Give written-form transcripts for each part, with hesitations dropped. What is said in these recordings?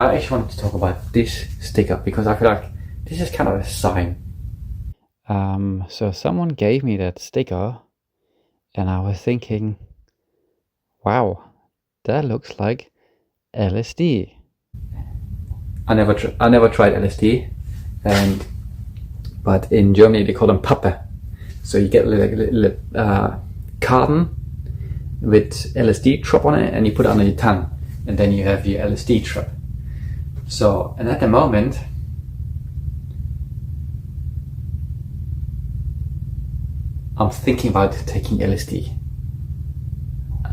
I actually wanted to talk about this sticker because I feel like this is kind of a sign. So someone gave me that sticker and I was thinking, wow, that looks like LSD. I never tried LSD, but in Germany they call them Pappe. So you get a little carton with LSD drop on it and you put it under your tongue and then you have your LSD drop. So, and at the moment, I'm thinking about taking LSD.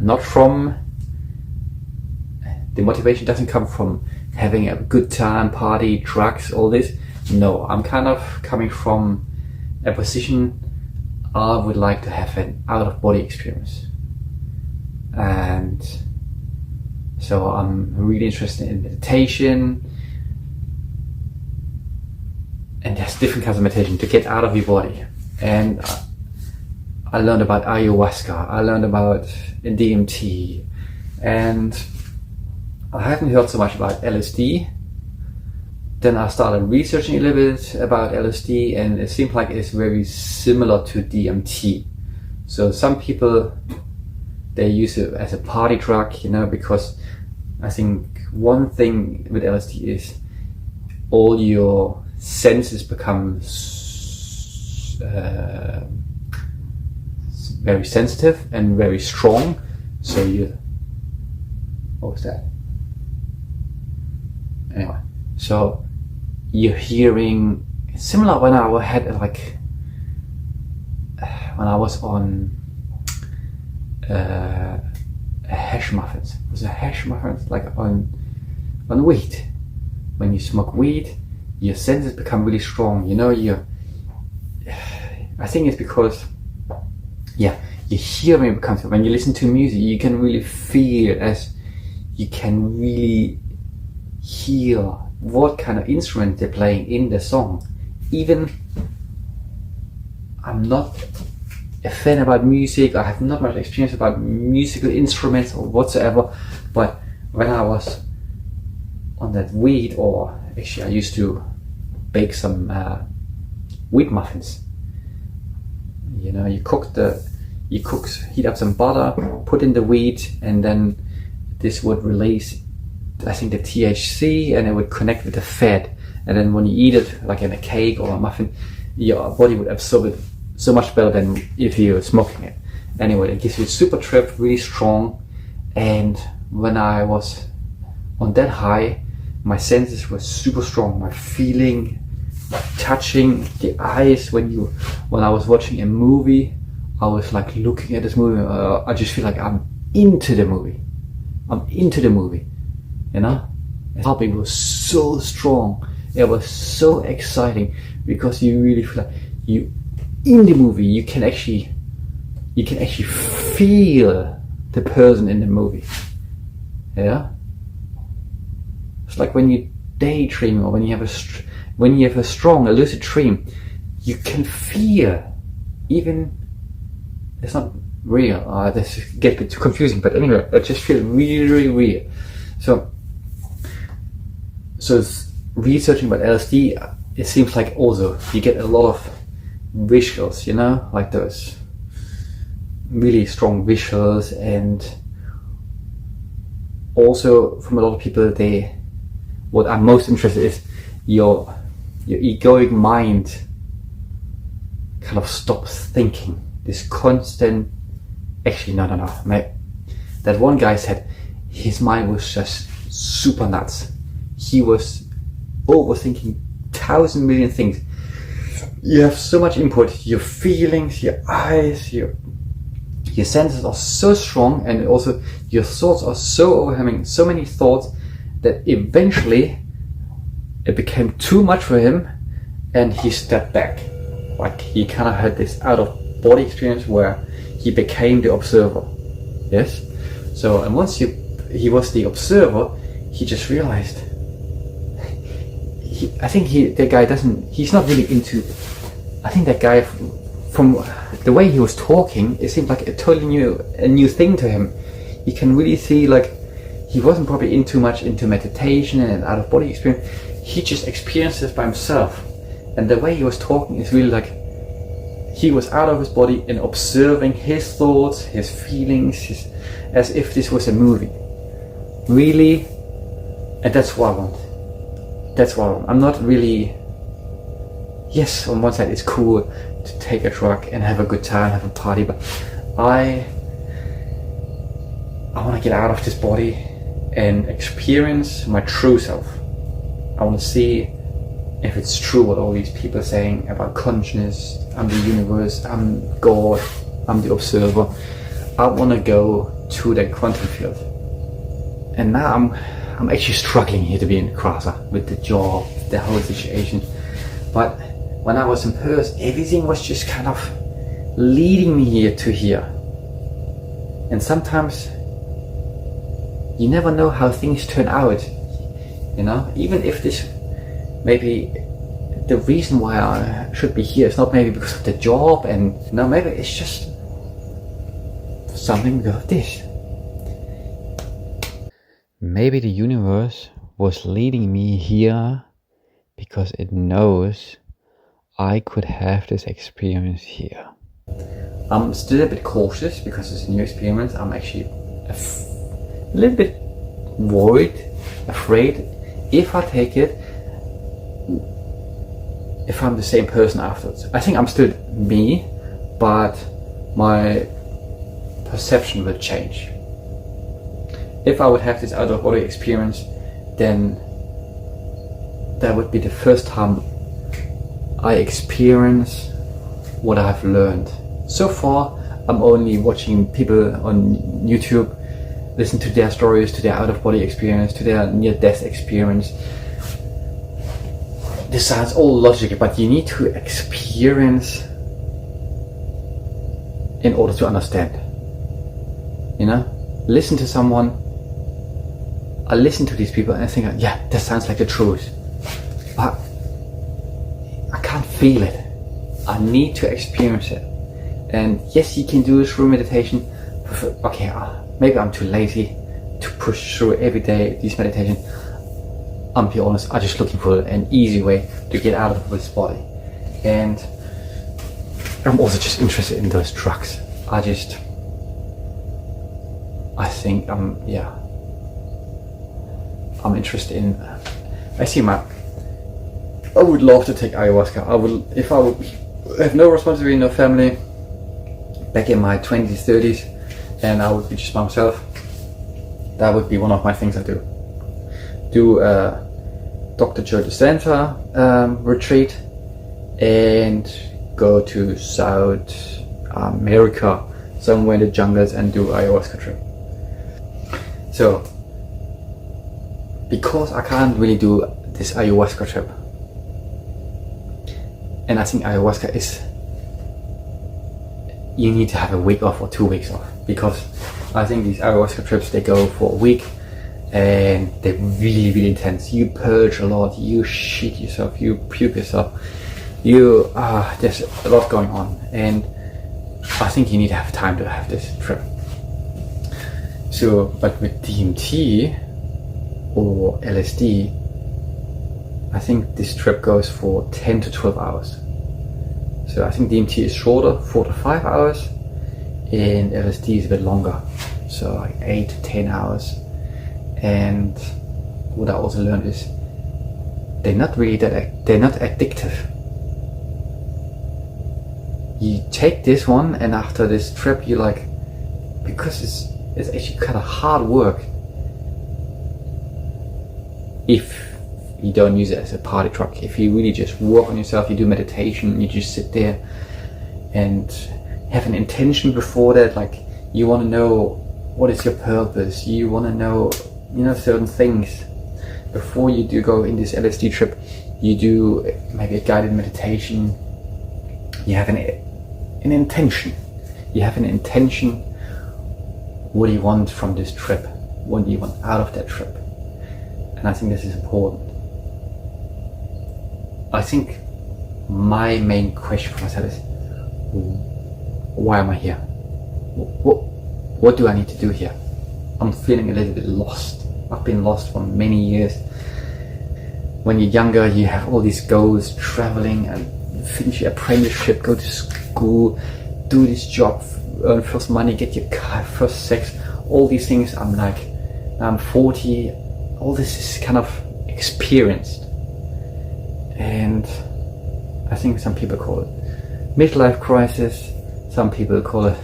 Not from, the motivation doesn't come from having a good time, party, drugs, all this. No, I'm kind of coming from a position I would like to have an out-of-body experience. And so I'm really interested in meditation. And there's different kinds of meditation to get out of your body. And I learned about ayahuasca, I learned about DMT, and I haven't heard so much about LSD. Then I started researching a little bit about LSD and it seemed like it's very similar to DMT. So some people, they use it as a party drug, because I think one thing with LSD is all your senses become very sensitive and very strong. So what was that? Anyway, so you're hearing similar when I was on a hash muffins. It was a hash muffins like on weed. When you smoke weed, your senses become really strong. I think it's because your hearing becomes, when you listen to music, you can really feel, as you can really hear what kind of instrument they're playing in the song. Even I'm not a fan about music, I have not much experience about musical instruments or whatsoever, but when I was on that weed, or actually I used to bake some wheat muffins. You heat up some butter, put in the wheat, and then this would release, I think, the THC, and it would connect with the fat. And then when you eat it, like in a cake or a muffin, your body would absorb it so much better than if you're smoking it. Anyway, it gives you a super trip, really strong. And when I was on that high, my senses were super strong. My feeling, my touching, the eyes. When I was watching a movie, I was like looking at this movie. I just feel like I'm into the movie. The topic was so strong. It was so exciting because you really feel like you in the movie. You can actually feel the person in the movie. Yeah. It's like when you daydream, or when you have a strong, lucid dream, you can feel, even it's not real. This gets a bit too confusing, but anyway, it just feels really, really real. So researching about LSD, it seems like also you get a lot of visuals, like those really strong visuals, and also from a lot of people, what I'm most interested in is your egoic mind kind of stops thinking. This constant, actually no. That one guy said his mind was just super nuts. He was overthinking 1,000 million things. You have so much input, your feelings, your eyes, your senses are so strong, and also your thoughts are so overwhelming, so many thoughts, that eventually it became too much for him and he stepped back. Like he kind of had this out of body experience where he became the observer. Yes? So, and once he was the observer, he just realized, he's not really into, I think that guy, from the way he was talking, it seemed like a totally new thing to him. You can really see, like, he wasn't probably too much into meditation and out of body experience. He just experienced this by himself. And the way he was talking is really like he was out of his body and observing his thoughts, his feelings, as if this was a movie. Really, and that's what I want. That's what I want. I'm not really, yes, on one side it's cool to take a drug and have a good time, have a party, but I want to get out of this body and experience my true self. I want to see if it's true what all these people are saying about consciousness. I'm the universe, I'm God, I'm the observer. I want to go to that quantum field. And now I'm actually struggling here to be in Krasa with the job, the whole situation. But when I was in Perth, everything was just kind of leading me here to here. And sometimes you never know how things turn out, you know? Even if this, maybe the reason why I should be here is not maybe because of the job, and no, maybe it's just something because of this. Maybe the universe was leading me here because it knows I could have this experience here. I'm still a bit cautious because it's a new experience. I'm actually a little bit worried, afraid if I take it, if I'm the same person afterwards. I think I'm still me, but my perception will change. If I would have this out of body experience, then that would be the first time I experience what I've learned. So far, I'm only watching people on YouTube listen to their stories, to their out of body experience, to their near death experience. This sounds all logical, but you need to experience in order to understand. You know, listen to someone. I listen to these people and I think, yeah, that sounds like the truth, but I can't feel it. I need to experience it. And yes, you can do it through meditation. Okay, maybe I'm too lazy to push through every day these meditation. I'm be honest, I'm just looking for an easy way to get out of this body. And I'm also just interested in those drugs. I think I'm interested in, I would love to take ayahuasca. If I would have no responsibility, no family, back in my 20s, 30s, and I would be just by myself, that would be one of my things I do. Do a Dr. Joe Dispenza retreat and go to South America, somewhere in the jungles, and do ayahuasca trip. So, because I can't really do this ayahuasca trip, and I think ayahuasca is, you need to have a week off or 2 weeks off, because I think these ayahuasca trips, they go for a week and they're really, really intense. You purge a lot, you shit yourself, you puke yourself, there's a lot going on, and I think you need to have time to have this trip. So, but with DMT or LSD, I think this trip goes for 10 to 12 hours. So I think DMT is shorter, 4 to 5 hours, and LSD is a bit longer, so like 8 to 10 hours. And what I also learned is they're not addictive. You take this one, and after this trip, you like, because it's actually kind of hard work if you don't use it as a party drug. If you really just work on yourself, you do meditation, you just sit there and have an intention before that, like you want to know what is your purpose, you want to know, certain things. Before you do go in this LSD trip, you do maybe a guided meditation. You have an intention. You have an intention. What do you want from this trip? What do you want out of that trip? And I think this is important. I think my main question for myself is, why am I here? What do I need to do here? I'm feeling a little bit lost. I've been lost for many years. When you're younger, you have all these goals, traveling and finish your apprenticeship, go to school, do this job, earn first money, get your car, first sex, all these things. I'm like, now I'm 40, all this is kind of experienced. And I think some people call it midlife crisis, some people call it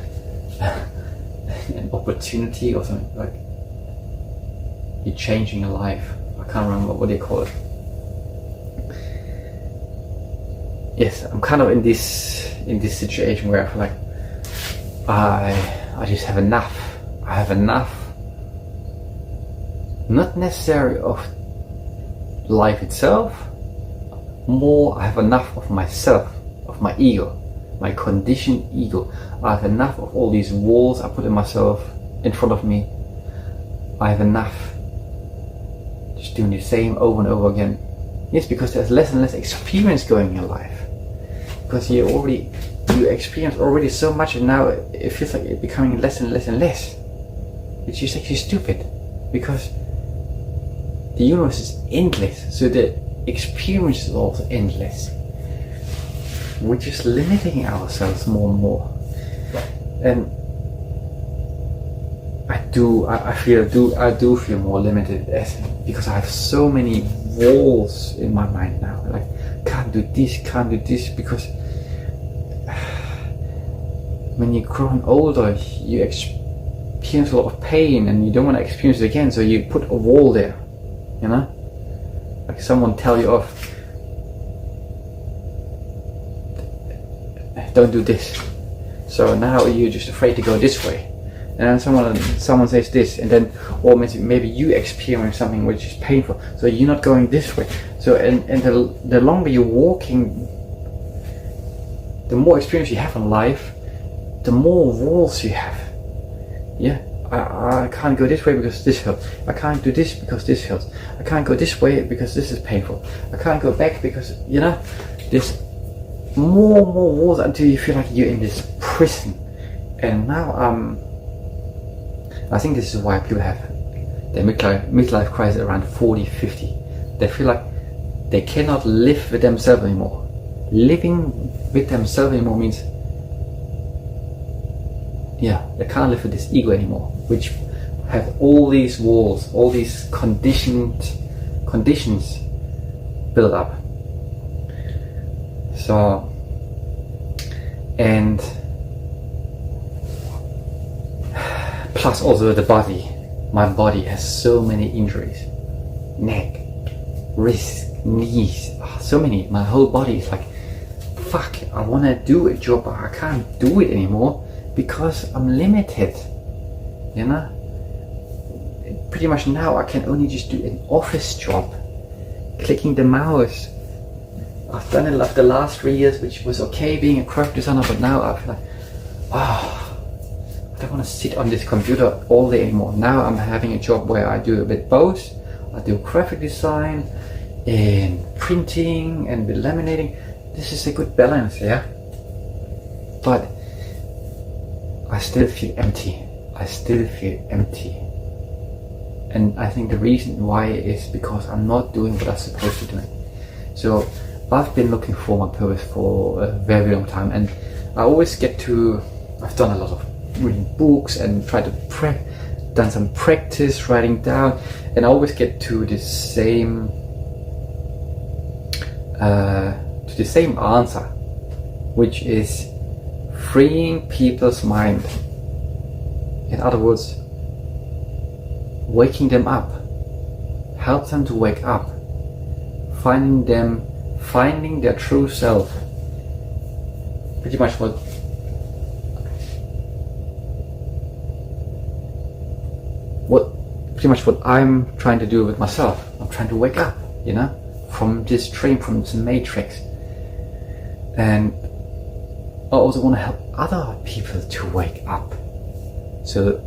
an opportunity or something, like you're changing your life. I can't remember what they call it. Yes, I'm kind of in this situation where I feel like I just have enough. I have enough, not necessarily of life itself, more I have enough of myself, of my ego, my conditioned ego. I have enough of all these walls I put in myself in front of me. I have enough just doing the same over and over again. Yes, because there's less and less experience going in your life. Because you experience already so much, and now it feels like it's becoming less and less and less. Which is actually stupid, because the universe is endless, so the experience is also endless. We're just limiting ourselves more and more. And I do feel more limited because I have so many walls in my mind now. Like, can't do this, because when you're growing older, you experience a lot of pain and you don't want to experience it again, so you put a wall there, you know? Like someone tell you off, don't do this. So now you're just afraid to go this way. And then someone says this, and then, or maybe you experience something which is painful, so you're not going this way. So and the longer you're walking, the more experience you have in life, the more walls you have. Yeah, I can't go this way because this hurts. I can't do this because this hurts. I can't go this way because this is painful. I can't go back because, you know, there's more walls until you feel like you're in this prison. And now I think this is why people have their midlife crisis around 40, 50. They feel like they cannot live with themselves anymore. Living with themselves anymore means, yeah, they can't live with this ego anymore, which have all these walls, all these conditions built up. So, and plus also the body. My body has so many injuries. Neck, wrist, knees, so many. My whole body is like, fuck, I want to do a job, but I can't do it anymore because I'm limited, you know? Pretty much now I can only just do an office job, clicking the mouse. I've done it like the last 3 years, which was okay being a graphic designer, but now I feel like, wow, I don't want to sit on this computer all day anymore. Now I'm having a job where I do a bit both. I do graphic design and printing and with laminating. This is a good balance, yeah? But I still feel empty. And I think the reason why is because I'm not doing what I'm supposed to do. So I've been looking for my purpose for a very long time, and I always I've done a lot of reading books and done some practice writing down, and I always get to the same answer, which is freeing people's mind. In other words, waking them up, help them to wake up, finding their true self. Pretty much what I'm trying to do with myself. I'm trying to wake up, you know, from this dream, from this matrix. And I also want to help other people to wake up. So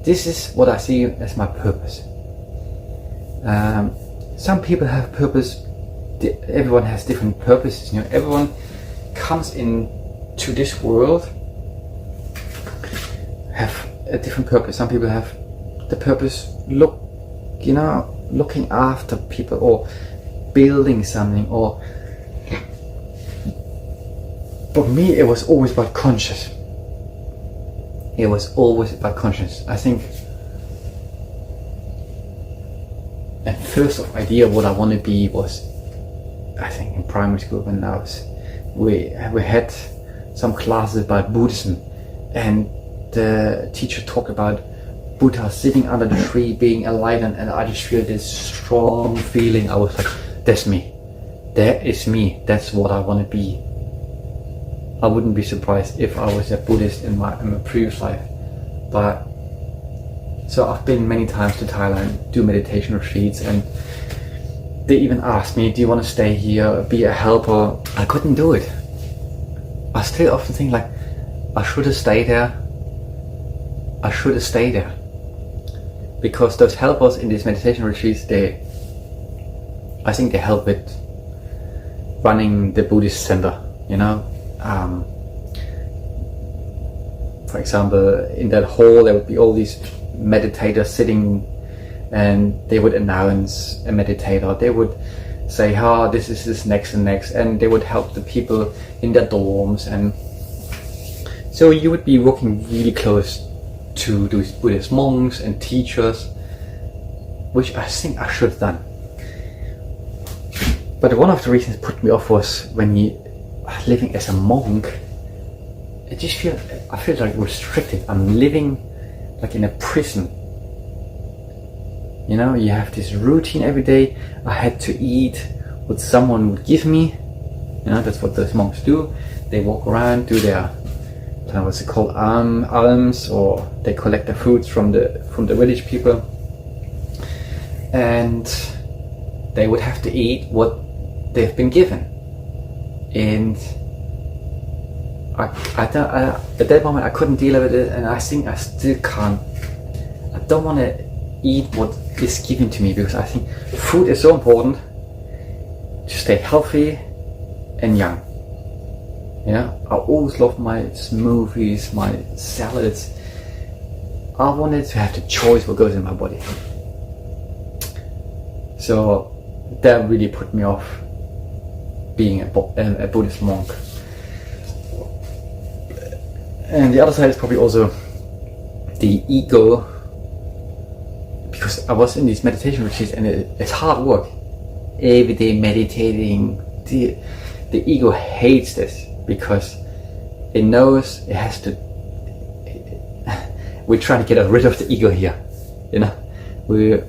this is what I see as my purpose. Some people have purpose. Everyone has different purposes. You know, everyone comes into this world have a different purpose. Some people have the purpose looking after people or building something, or for me it was always about conscious. It was always about conscious. I think at first idea what I want to be was, I think in primary school when we had some classes about Buddhism, and the teacher talked about Buddha sitting under the tree being enlightened, and I just feel this strong feeling. I was like, that's me, that is me, that's what I want to be. I wouldn't be surprised if I was a Buddhist in my previous life. But so I've been many times to Thailand, do meditation retreats, and they even asked me, do you want to stay here, be a helper? I couldn't do it. I still often think like, I should have stayed there. I should have stayed there. Because those helpers in these meditation retreats, I think they help with running the Buddhist center, for example, in that hall there would be all these meditators sitting, and they would announce a meditator. They would say, this is this next and next, and they would help the people in their dorms. And so you would be working really close to those Buddhist monks and teachers, which I think I should have done. But one of the reasons it put me off was when you living as a monk, I feel like restricted. I'm living like in a prison. You have this routine every day. I had to eat what someone would give me. That's what those monks do. They walk around, do their, I don't know what's it called, alms, or they collect the fruits from the village people, and they would have to eat what they've been given. And at that moment I couldn't deal with it, and I think I still can't. I don't want to eat what is given to me, because I think food is so important to stay healthy and young. I always loved my smoothies, my salads. I wanted to have the choice what goes in my body. So that really put me off being a Buddhist monk. And the other side is probably also the ego, because I was in these meditation retreats, and it's hard work. Every day meditating. The ego hates this, because it knows it has to. We're trying to get rid of the ego here, We're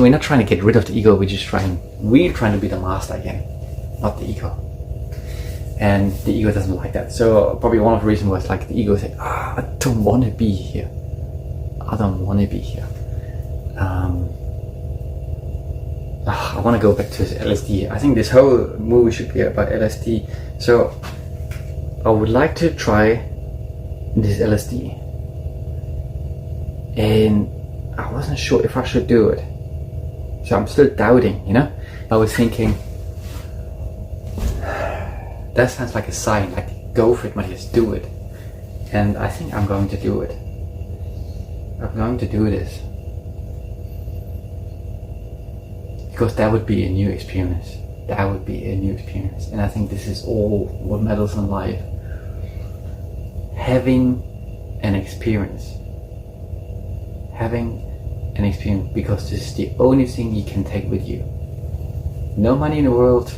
not trying to get rid of the ego. We're trying to be the master again, not the ego. And the ego doesn't like that. So probably one of the reasons was like the ego said, I don't want to be here. I don't want to be here. I want to go back to LSD. I think this whole movie should be about LSD. So I would like to try this LSD, and I wasn't sure if I should do it. So I'm still doubting, I was thinking, that sounds like a sign, like go for it, Matthias, do it. And I think I'm going to do it. I'm going to do this. Because that would be a new experience. That would be a new experience. And I think this is all what matters in life. Having an experience. Having an experience, because this is the only thing you can take with you. No money in the world.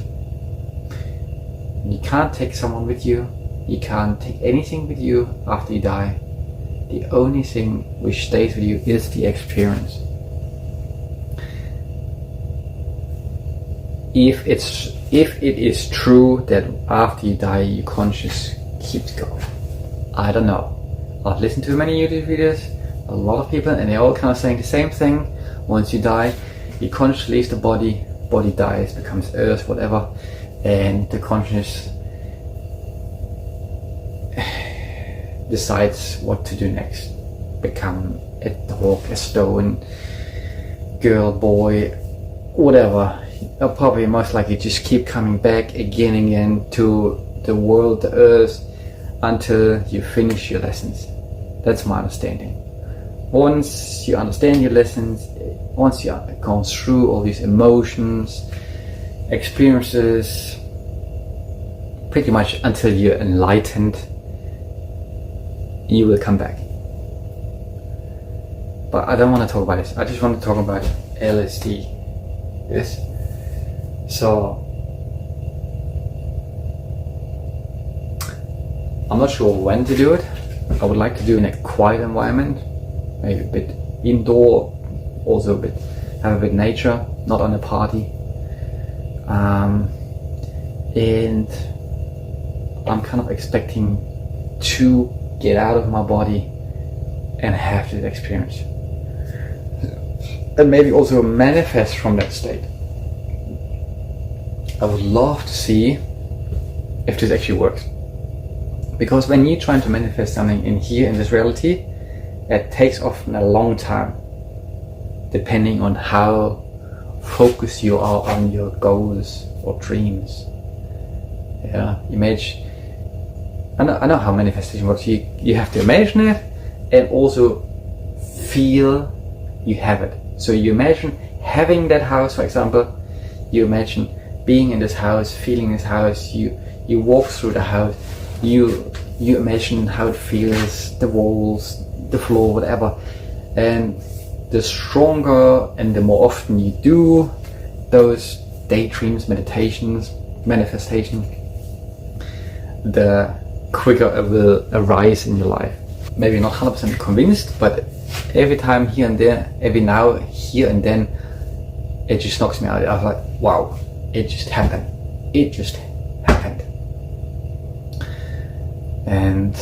You can't take someone with you. You can't take anything with you after you die. The only thing which stays with you is the experience. If it is true that after you die your conscious keeps going, I don't know. I've listened to many YouTube videos, a lot of people, and they're all kind of saying the same thing. Once you die, your conscious leaves the body dies, becomes earth, whatever, and the conscious decides what to do next. Become a dog, a stone, girl, boy, whatever. You'll probably most likely just keep coming back again and again to the world, the earth, until you finish your lessons. That's my understanding. Once you understand your lessons, once you have gone through all these emotions, experiences, pretty much until you're enlightened, you will come back. But I don't want to talk about this. I just want to talk about LSD. Yes. So I'm not sure when to do it. I would like to do it in a quiet environment, maybe a bit indoor, also a bit have a bit nature, not on a party. And I'm kind of expecting to get out of my body and have this experience, and maybe also manifest from that state. I would love to see if this actually works, because when you're trying to manifest something in here, in this reality, it takes often a long time, depending on how focused you are on your goals or dreams. Yeah, imagine. I know how manifestation works. You have to imagine it and also feel you have it. So you imagine having that house, for example. You imagine being in this house, feeling this house. You walk through the house. You imagine how it feels, the walls, the floor, whatever. And the stronger and the more often you do those daydreams, meditations, manifestation, the quicker it will arise in your life. Maybe not 100% convinced, but every time here and there, every now, here and then, it just knocks me out. I was like, wow, it just happened. It just happened. And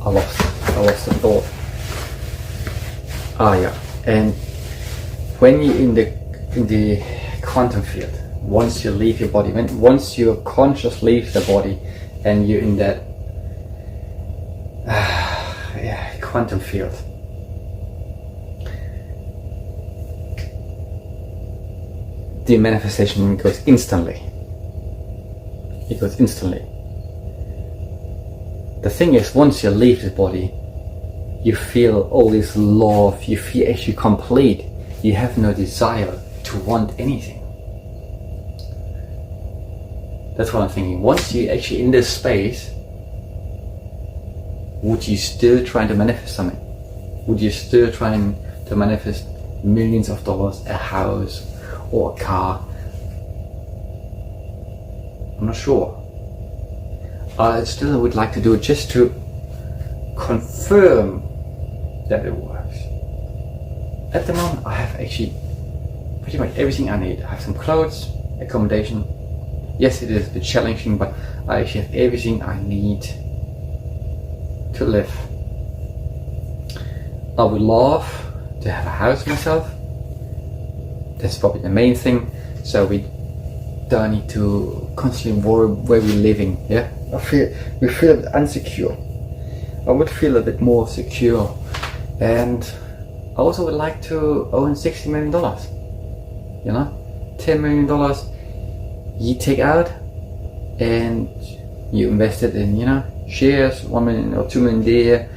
I lost the thought. Yeah. And when you're in the quantum field, once you leave your body, once your conscious leaves the body, and you're in that quantum field, the manifestation goes instantly. It goes instantly. The thing is, once you leave the body, you feel all this love, you feel actually complete. You have no desire to want anything. That's what I'm thinking. Once you're actually in this space, would you still try to manifest something? Would you still try to manifest millions of dollars, a house or a car? I'm not sure. I still would like to do it just to confirm that it works. At the moment, I have actually pretty much everything I need. I have some clothes, accommodation. Yes, it is a bit challenging, but I actually have everything I need to live. I would love to have a house myself. That's probably the main thing. So we don't need to constantly worry where we're living. Yeah, we feel a bit insecure. I would feel a bit more secure, and I also would like to own $60 million. You know, $10 million you take out and you invest it in, shares, 1 million or 2 million there,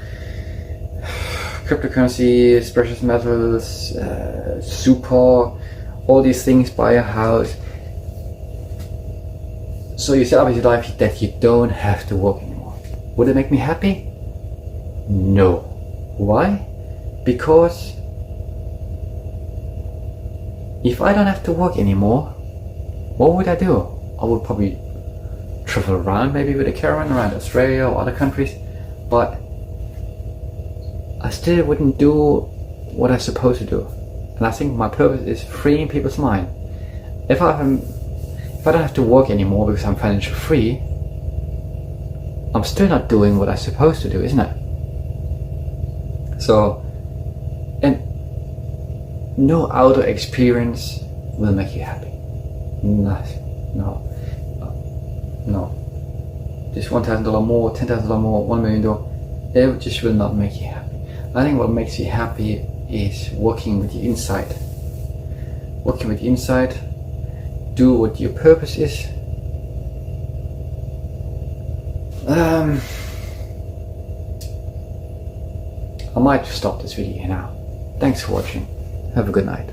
cryptocurrencies, precious metals, super, all these things, buy a house. So you set up your life that you don't have to work anymore. Would it make me happy? No. Why? Because if I don't have to work anymore, what would I do? I would probably travel around, maybe with a caravan around Australia or other countries, but I still wouldn't do what I'm supposed to do. And I think my purpose is freeing people's mind. If I don't have to work anymore because I'm financially free, I'm still not doing what I'm supposed to do, isn't it? So, and no outer experience will make you happy. Nothing. No. Just $1,000 more, $10,000 more, $1 million, it just will not make you happy. I think what makes you happy is working with your inside. Working with your inside, do what your purpose is, I might just stop this video here now. Thanks for watching. Have a good night.